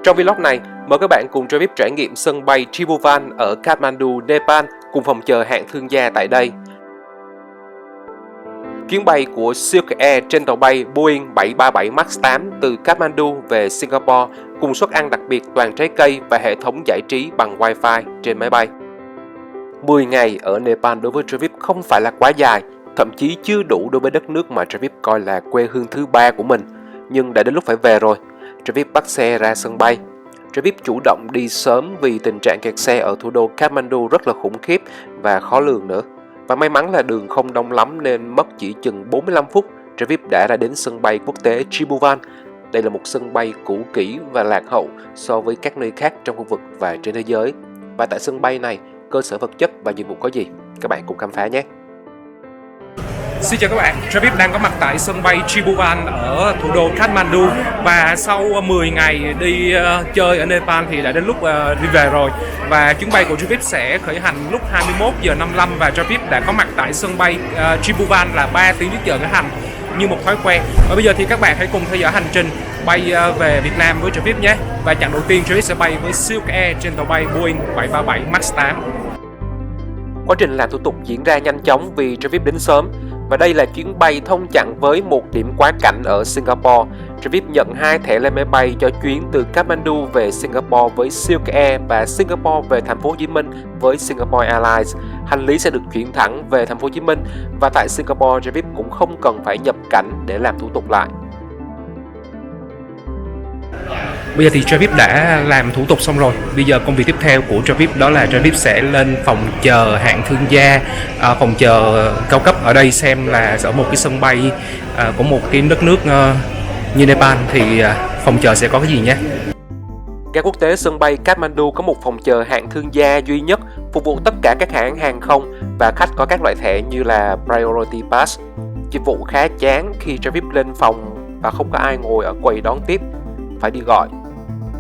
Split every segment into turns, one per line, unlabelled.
Trong vlog này, mời các bạn cùng Travis trải nghiệm sân bay Tribhuvan ở Kathmandu, Nepal cùng phòng chờ hạng thương gia tại đây. Chuyến bay của Silk Air trên tàu bay Boeing 737 MAX 8 từ Kathmandu về Singapore cùng suất ăn đặc biệt toàn trái cây và hệ thống giải trí bằng Wi-Fi trên máy bay. 10 ngày ở Nepal đối với Travis không phải là quá dài, thậm chí chưa đủ đối với đất nước mà Travis coi là quê hương thứ ba của mình. Nhưng đã đến lúc phải về rồi. Travis bắt xe ra sân bay. Travis chủ động đi sớm vì tình trạng kẹt xe ở thủ đô Kathmandu rất là khủng khiếp và khó lường nữa. Và may mắn là đường không đông lắm nên mất chỉ chừng 45 phút, Travis đã ra đến sân bay quốc tế Tribhuvan. Đây là một sân bay cũ kỹ và lạc hậu so với các nơi khác trong khu vực và trên thế giới. Và tại sân bay này, cơ sở vật chất và dịch vụ có gì? Các bạn cùng khám phá nhé! Xin chào các bạn, Travis đang có mặt tại sân bay Tribhuvan ở thủ đô Kathmandu. Và sau 10 ngày đi chơi ở Nepal thì đã đến lúc đi về rồi. Và chuyến bay của Travis sẽ khởi hành lúc 21h55 và Travis đã có mặt tại sân bay Tribhuvan là 3 tiếng trước giờ khởi hành như một thói quen. Và bây giờ thì các bạn hãy cùng theo dõi hành trình bay về Việt Nam với Travis nhé. Và chặng đầu tiên Travis sẽ bay với Silk Air trên tàu bay Boeing 737 MAX 8. Quá trình làm thủ tục diễn ra nhanh chóng vì Travis đến sớm. Và đây là chuyến bay thông chặng với một điểm quá cảnh ở Singapore. Travis nhận 2 thẻ lên máy bay cho chuyến từ Kathmandu về Singapore với Silk Air và Singapore về thành phố Hồ Chí Minh với Singapore Airlines. Hành lý sẽ được chuyển thẳng về thành phố Hồ Chí Minh và tại Singapore Travis cũng không cần phải nhập cảnh để làm thủ tục lại. Bây giờ thì Travis đã làm thủ tục xong rồi. Bây giờ công việc tiếp theo của Travis đó là Travis sẽ lên phòng chờ hạng thương gia, phòng chờ cao cấp ở đây xem là ở một cái sân bay của một cái đất nước như Nepal thì phòng chờ sẽ có cái gì nhé. Ga quốc tế sân bay Kathmandu có một phòng chờ hạng thương gia duy nhất phục vụ tất cả các hãng hàng không và khách có các loại thẻ như là Priority Pass. Dịch vụ khá chán khi Travis lên phòng và không có ai ngồi ở quầy đón tiếp, phải đi gọi.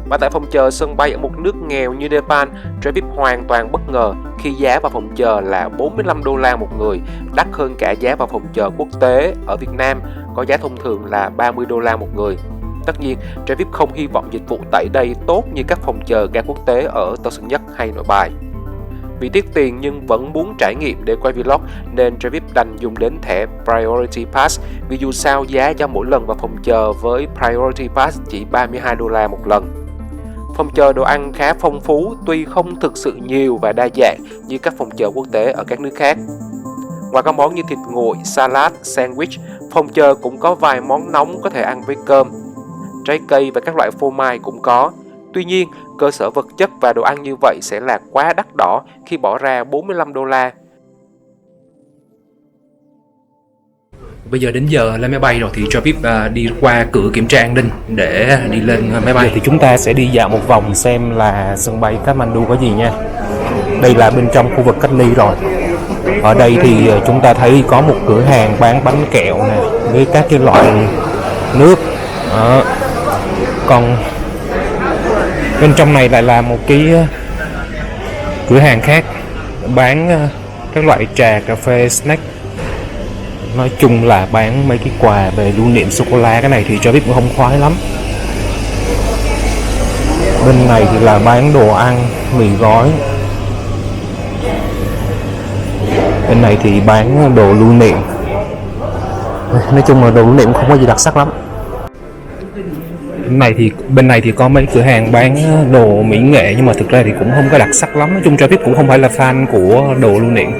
Và tại phòng chờ sân bay ở một nước nghèo như Nepal, Travis hoàn toàn bất ngờ khi giá vào phòng chờ là $45 một người, đắt hơn cả giá vào phòng chờ quốc tế ở Việt Nam, có giá thông thường là $30 một người. Tất nhiên, Travis không hy vọng dịch vụ tại đây tốt như các phòng chờ ga quốc tế ở Tân Sơn Nhất hay Nội Bài. Vì tiếc tiền nhưng vẫn muốn trải nghiệm để quay vlog nên Travis đành dùng đến thẻ Priority Pass vì dù sao giá cho mỗi lần vào phòng chờ với Priority Pass chỉ $32 một lần. Phòng chờ đồ ăn khá phong phú tuy không thực sự nhiều và đa dạng như các phòng chờ quốc tế ở các nước khác. Ngoài các món như thịt nguội, salad, sandwich, phòng chờ cũng có vài món nóng có thể ăn với cơm. Trái cây và các loại phô mai cũng có. Tuy nhiên, cơ sở vật chất và đồ ăn như vậy sẽ là quá đắt đỏ khi bỏ ra $45. Bây giờ đến giờ lên máy bay rồi thì Travis đi qua cửa kiểm tra an ninh để đi lên máy bay. Thì chúng ta sẽ đi dạo một vòng xem là sân bay Kathmandu có gì nha. Đây là bên trong khu vực cách ly rồi. Ở đây thì chúng ta thấy có một cửa hàng bán bánh kẹo nè với các cái loại nước. Còn bên trong này lại là một cái cửa hàng khác bán các loại trà, cà phê, snack. Nói chung là bán mấy cái quà về lưu niệm sô-cô-la. Cái này thì Travis cũng không khoái lắm. Bên này thì là bán đồ ăn, mì gói. Bên này thì bán đồ lưu niệm. Nói chung là đồ lưu niệm không có gì đặc sắc lắm. Bên này thì có mấy cửa hàng bán đồ mỹ nghệ nhưng mà thực ra thì cũng không có đặc sắc lắm. Nói chung Travis cũng không phải là fan của đồ lưu niệm.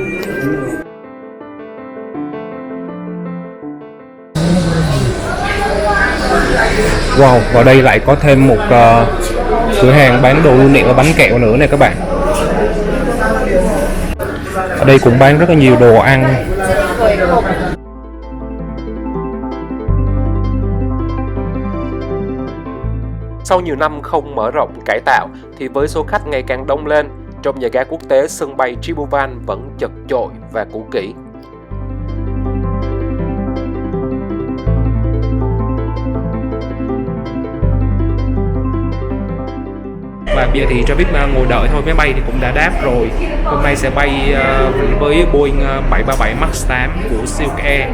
Wow, vào đây lại có thêm một cửa hàng bán đồ lưu niệm và bánh kẹo nữa nè các bạn. Ở đây cũng bán rất là nhiều đồ ăn. Sau nhiều năm không mở rộng cải tạo thì với số khách ngày càng đông lên, trong nhà ga quốc tế sân bay Tribhuvan vẫn chật chội và cũ kỹ. Và bây giờ thì Travis ngồi đợi thôi, máy bay thì cũng đã đáp rồi. Hôm nay sẽ bay với Boeing 737 MAX 8 của Silk Air.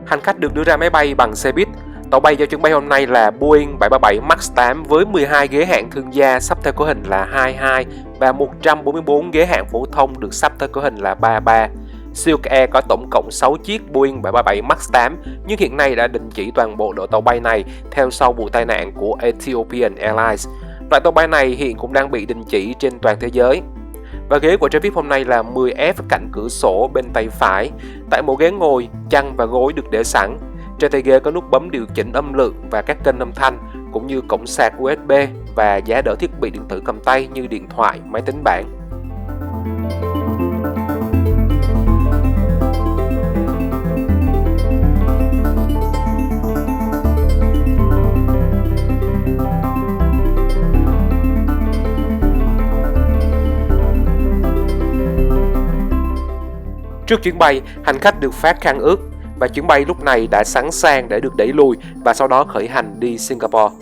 Hành khách được đưa ra máy bay bằng xe buýt. Tàu bay cho chuyến bay hôm nay là Boeing 737 MAX 8 với 12 ghế hạng thương gia sắp theo cấu hình là 22 và 144 ghế hạng phổ thông được sắp theo cấu hình là 33. Silk Air có tổng cộng 6 chiếc Boeing 737 MAX 8 nhưng hiện nay đã đình chỉ toàn bộ đội tàu bay này theo sau vụ tai nạn của Ethiopian Airlines. Loại tàu bay này hiện cũng đang bị đình chỉ trên toàn thế giới. Và ghế của VIP hôm nay là 10F cạnh cửa sổ bên tay phải. Tại mỗi ghế ngồi, chăn và gối được để sẵn. Trên tay ghế có nút bấm điều chỉnh âm lượng và các kênh âm thanh, cũng như cổng sạc USB và giá đỡ thiết bị điện tử cầm tay như điện thoại, máy tính bảng. Trước chuyến bay, hành khách được phát khăn ướt và chuyến bay lúc này đã sẵn sàng để được đẩy lùi và sau đó khởi hành đi Singapore.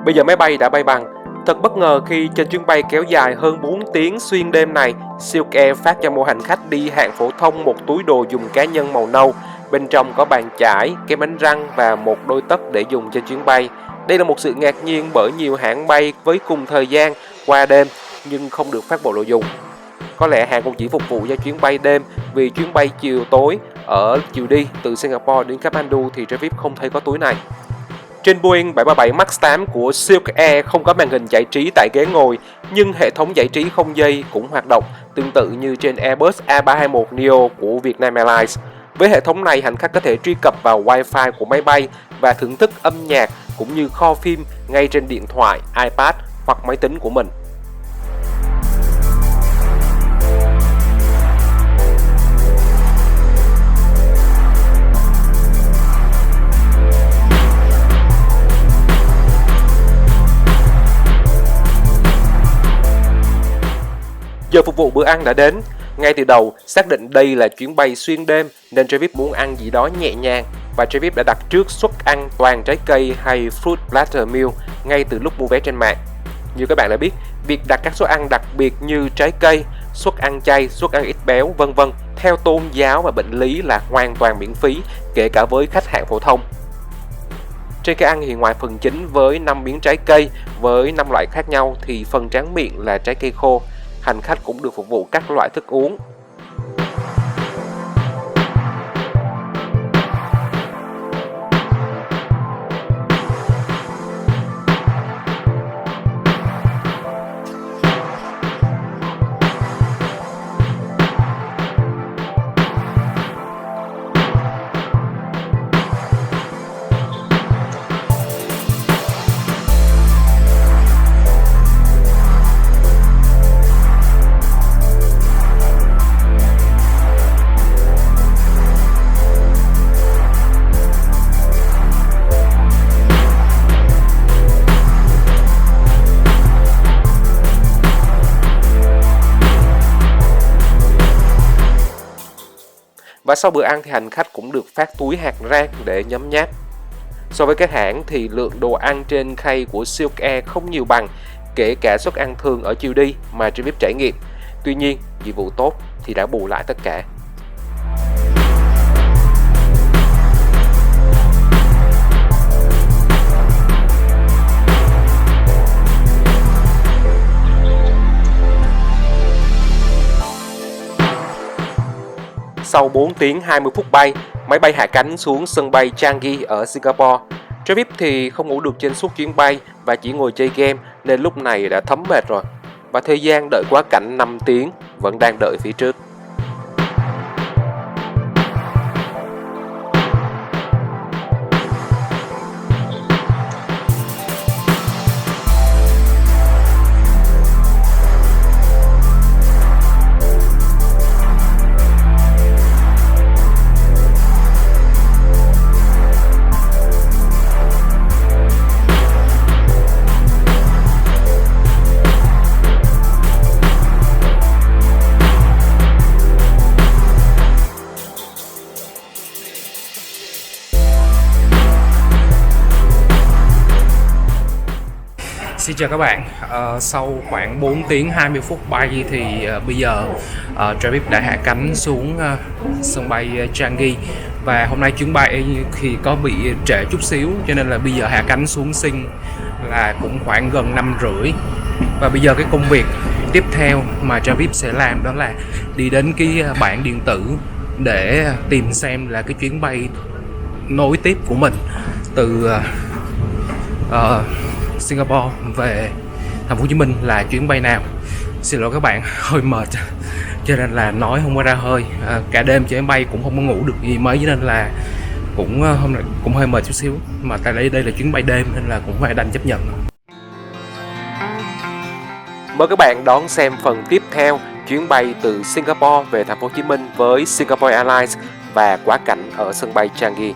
Bây giờ máy bay đã bay bằng. Thật bất ngờ khi trên chuyến bay kéo dài hơn 4 tiếng xuyên đêm này, Silk Air phát cho mỗi hành khách đi hạng phổ thông một túi đồ dùng cá nhân màu nâu. Bên trong có bàn chải, kem đánh răng và một đôi tất để dùng trên chuyến bay. Đây là một sự ngạc nhiên bởi nhiều hãng bay với cùng thời gian qua đêm nhưng không được phát bộ đồ dùng. Có lẽ hãng cũng chỉ phục vụ cho chuyến bay đêm vì chuyến bay chiều tối ở chiều đi từ Singapore đến Kathmandu thì VIP không thấy có túi này. Trên Boeing 737 MAX 8 của Silk Air không có màn hình giải trí tại ghế ngồi, nhưng hệ thống giải trí không dây cũng hoạt động, tương tự như trên Airbus A321neo của Vietnam Airlines. Với hệ thống này, hành khách có thể truy cập vào Wi-Fi của máy bay và thưởng thức âm nhạc cũng như kho phim ngay trên điện thoại, iPad hoặc máy tính của mình. Giờ phục vụ bữa ăn đã đến. Ngay từ đầu, xác định đây là chuyến bay xuyên đêm nên Travis muốn ăn gì đó nhẹ nhàng và Travis đã đặt trước suất ăn toàn trái cây hay Fruit Platter Meal ngay từ lúc mua vé trên mạng. Như các bạn đã biết, việc đặt các suất ăn đặc biệt như trái cây, suất ăn chay, suất ăn ít béo, vân vân theo tôn giáo và bệnh lý là hoàn toàn miễn phí, kể cả với khách hạng phổ thông. Trên cái ăn thì ngoài phần chính với 5 miếng trái cây với 5 loại khác nhau thì phần tráng miệng là trái cây khô. Hành khách cũng được phục vụ các loại thức uống. Và sau bữa ăn thì hành khách cũng được phát túi hạt rang để nhấm nháp. So với các hãng thì lượng đồ ăn trên khay của Silk Air không nhiều bằng, kể cả suất ăn thường ở chiều đi mà Travis trải nghiệm. Tuy nhiên, dịch vụ tốt thì đã bù lại tất cả. Sau 4 tiếng 20 phút bay, máy bay hạ cánh xuống sân bay Changi ở Singapore. Travis thì không ngủ được trên suốt chuyến bay và chỉ ngồi chơi game nên lúc này đã thấm mệt rồi. Và thời gian đợi quá cảnh 5 tiếng vẫn đang đợi phía trước.
Xin chào các bạn. Sau khoảng 4 tiếng 20 phút bay thì bây giờ Travis đã hạ cánh xuống sân bay Changi, và hôm nay chuyến bay thì có bị trễ chút xíu cho nên là bây giờ hạ cánh xuống Sing là cũng khoảng gần 5:30. Và bây giờ cái công việc tiếp theo mà Travis sẽ làm đó là đi đến cái bảng điện tử để tìm xem là cái chuyến bay nối tiếp của mình từ Singapore về thành phố Hồ Chí Minh là chuyến bay nào. Xin lỗi các bạn, hơi mệt cho nên là nói không có ra hơi. Cả đêm trên máy bay cũng không có ngủ được gì mấy, cho nên là hôm nay cũng hơi mệt chút xíu, mà tại đây là chuyến bay đêm nên là cũng phải đành chấp nhận.
Mời các bạn đón xem phần tiếp theo chuyến bay từ Singapore về thành phố Hồ Chí Minh với Singapore Airlines và quá cảnh ở sân bay Changi.